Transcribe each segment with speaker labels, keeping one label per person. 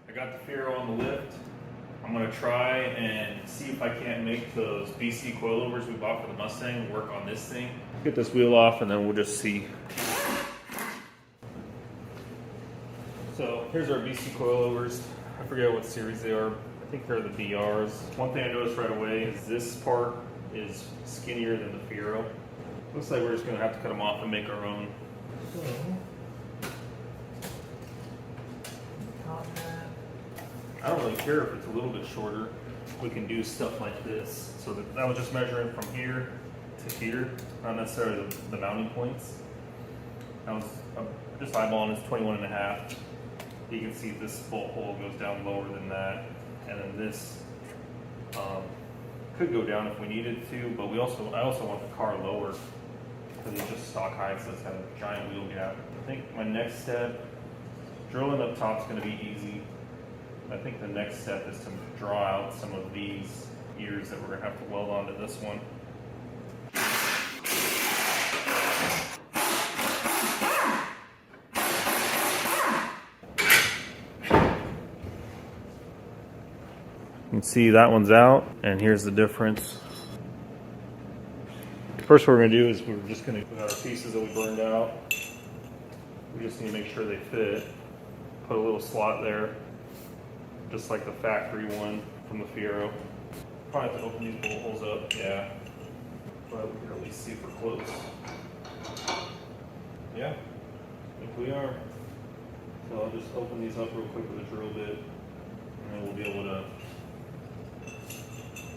Speaker 1: I got the Fiero on the lift. I'm gonna try and see if I can't make those BC Coilovers we bought for the Mustang work on this thing. Get this wheel off and then we'll just see. So here's our BC Coilovers. I forget what series they are. I think they're the BRs. One thing I noticed right away is this part is skinnier than the Fiero. Looks like we're just gonna have to cut them off and make our own. So, I don't really care if it's a little bit shorter. We can do stuff like this. So that was just measuring from here to here, not necessarily the mounting points. That was just eyeballing, it's 21.5. You can see this bolt hole goes down lower than that. And then this could go down if we needed to, but I also want the car lower because it's just stock height, so it's got a giant wheel gap. I think my next step, drilling up top is going to be easy. I think the next step is to draw out some of these ears that we're going to have to weld onto this one. You can see that one's out, and here's the difference. First what we're going to do is we're just going to put our pieces that we burned out. We just need to make sure they fit. Put a little slot there, just like the factory one from the Fiero. Probably have to open these bolt holes up, yeah. But we can at least see if we're close. Yeah, I think we are. So I'll just open these up real quick with a drill bit, and then we'll be able to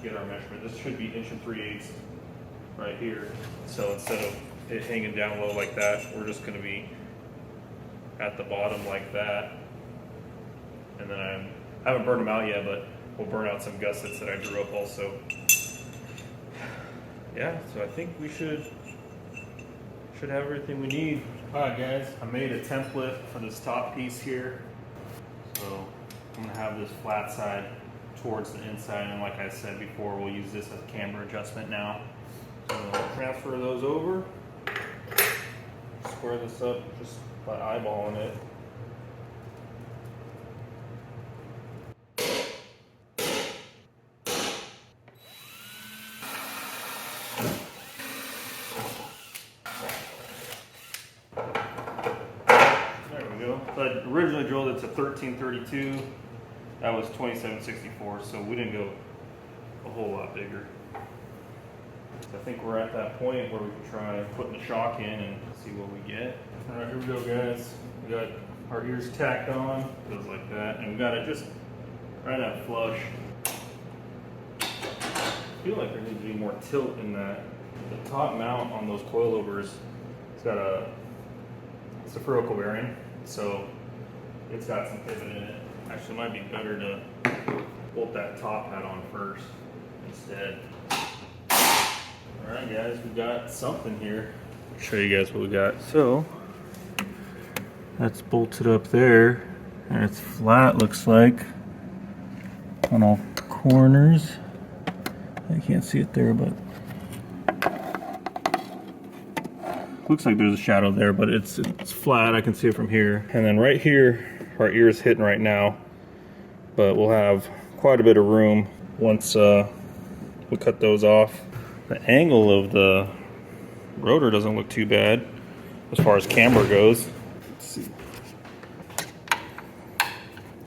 Speaker 1: get our measurement. This should be 1 3/8 right here. So instead of it hanging down low like that, we're just going to be at the bottom like that. And then I haven't burned them out yet, but we'll burn out some gussets that I drew up also. Yeah, so I think we should have everything we need. All right, guys, I made a template for this top piece here. So I'm gonna have this flat side towards the inside, and like I said before, we'll use this as a camber adjustment now. So we'll transfer those over, square this up just by eyeballing it. So I originally drilled it to 1332. That was 2764, so we didn't go a whole lot bigger. I think we're at that point where we can try putting the shock in and see what we get. All right, here we go, guys. We got our ears tacked on, goes like that, and we got it just right at flush. I feel like there needs to be more tilt in that. The top mount on those coilovers, it's got a Fiero bearing. So it's got some pivot in it. Actually, it might be better to bolt that top hat on first instead. All right, guys, we got something here. I'll show you guys what we got. So that's bolted up there, and it's flat, looks like, on all corners. I can't see it there, but looks like there's a shadow there, but it's flat. I can see it from here. And then right here, our ear is hitting right now, but we'll have quite a bit of room once we cut those off. The angle of the rotor doesn't look too bad as far as camber goes. Let's see.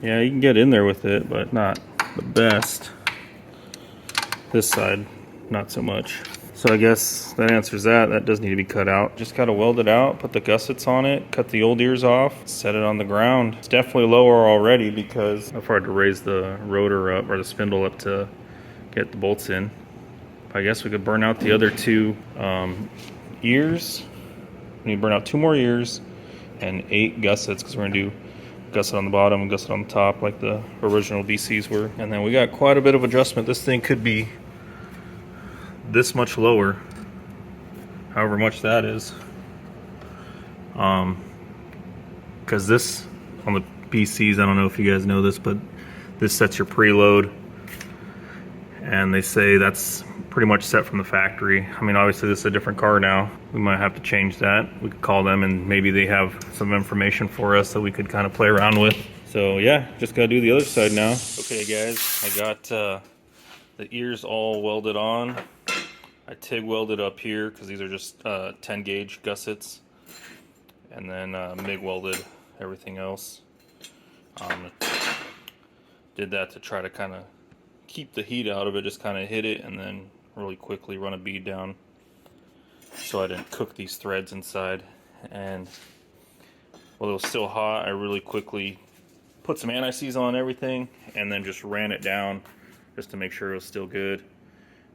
Speaker 1: Yeah, you can get in there with it, but not the best. This side, not so much. So I guess that answers that. That does need to be cut out. Just gotta weld it out, put the gussets on it, cut the old ears off, set it on the ground. It's definitely lower already because I've had to raise the rotor up or the spindle up to get the bolts in. I guess we could burn out the other two ears. We need to burn out 2 more ears and 8 gussets because we're gonna do gusset on the bottom and gusset on the top like the original BCs were. And then we got quite a bit of adjustment. This thing could be this much lower, however much that is, because this on the BCs, I don't know if you guys know this, but this sets your preload, and they say that's pretty much set from the factory. I mean, obviously this is a different car now. We might have to change that. We could call them and maybe they have some information for us that we could kind of play around with. So yeah, just gotta do the other side now. Okay guys, I got the ears all welded on. I TIG welded up here because these are just 10 gauge gussets, and then MIG welded everything else. Did that to try to kind of keep the heat out of it, just kind of hit it and then really quickly run a bead down so I didn't cook these threads inside. And while it was still hot, I really quickly put some anti-seize on everything and then just ran it down just to make sure it was still good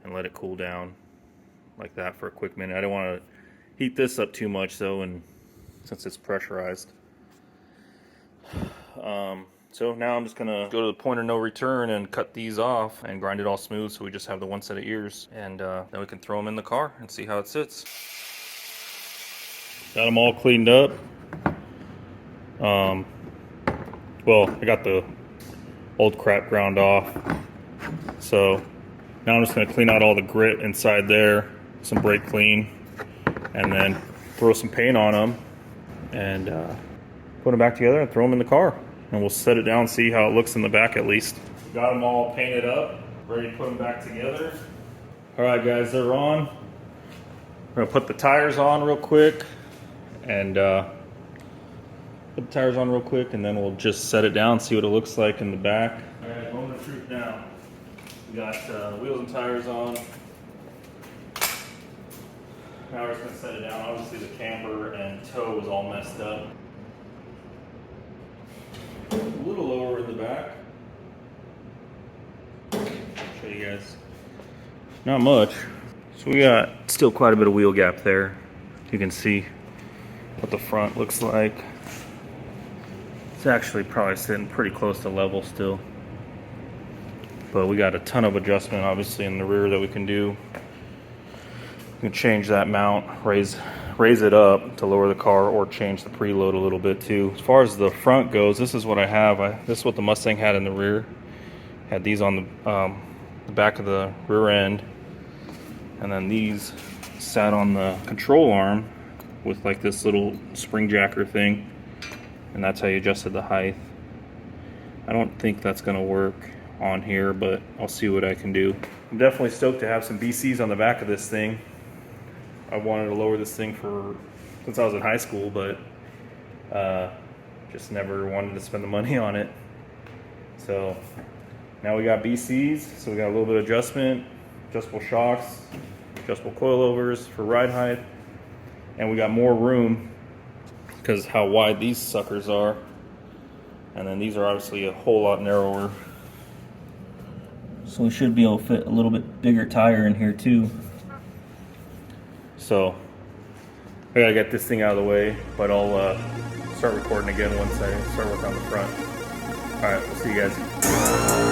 Speaker 1: and let it cool down like that for a quick minute. I don't want to heat this up too much though, and since it's pressurized. So now I'm just gonna go to the point of no return and cut these off and grind it all smooth so we just have the one set of ears, and then we can throw them in the car and see how it sits. Got them all cleaned up. Well, I got the old crap ground off. So now I'm just gonna clean out all the grit inside there, some brake clean, and then throw some paint on them and put them back together and throw them in the car. And we'll set it down and see how it looks in the back at least. Got them all painted up, ready to put them back together. All right guys, they're on. We're gonna put the tires on real quick and put the tires on real quick, and then we'll just set it down, see what it looks like in the back. All right, moment of truth now. We got wheels and tires on. Now we're just gonna set it down. Obviously the camber and toe was all messed up. A little lower in the back. Show you guys. Not much. So we got still quite a bit of wheel gap there. You can see what the front looks like. It's actually probably sitting pretty close to level still. But we got a ton of adjustment obviously in the rear that we can do. We can change that mount, raise it up to lower the car, or change the preload a little bit too. As far as the front goes, this is what I have. This is what the Mustang had in the rear. Had these on the back of the rear end, and then these sat on the control arm with like this little spring jacker thing, and that's how you adjusted the height. I don't think that's gonna work on here, but I'll see what I can do. I'm definitely stoked to have some BCs on the back of this thing. I wanted to lower this thing since I was in high school, but just never wanted to spend the money on it. So now we got BCs, so we got a little bit of adjustment, adjustable shocks, adjustable coilovers for ride height, and we got more room because how wide these suckers are, and then these are obviously a whole lot narrower. So we should be able to fit a little bit bigger tire in here too. So I gotta get this thing out of the way, but I'll start recording again once I start working on the front. All right, we'll see you guys.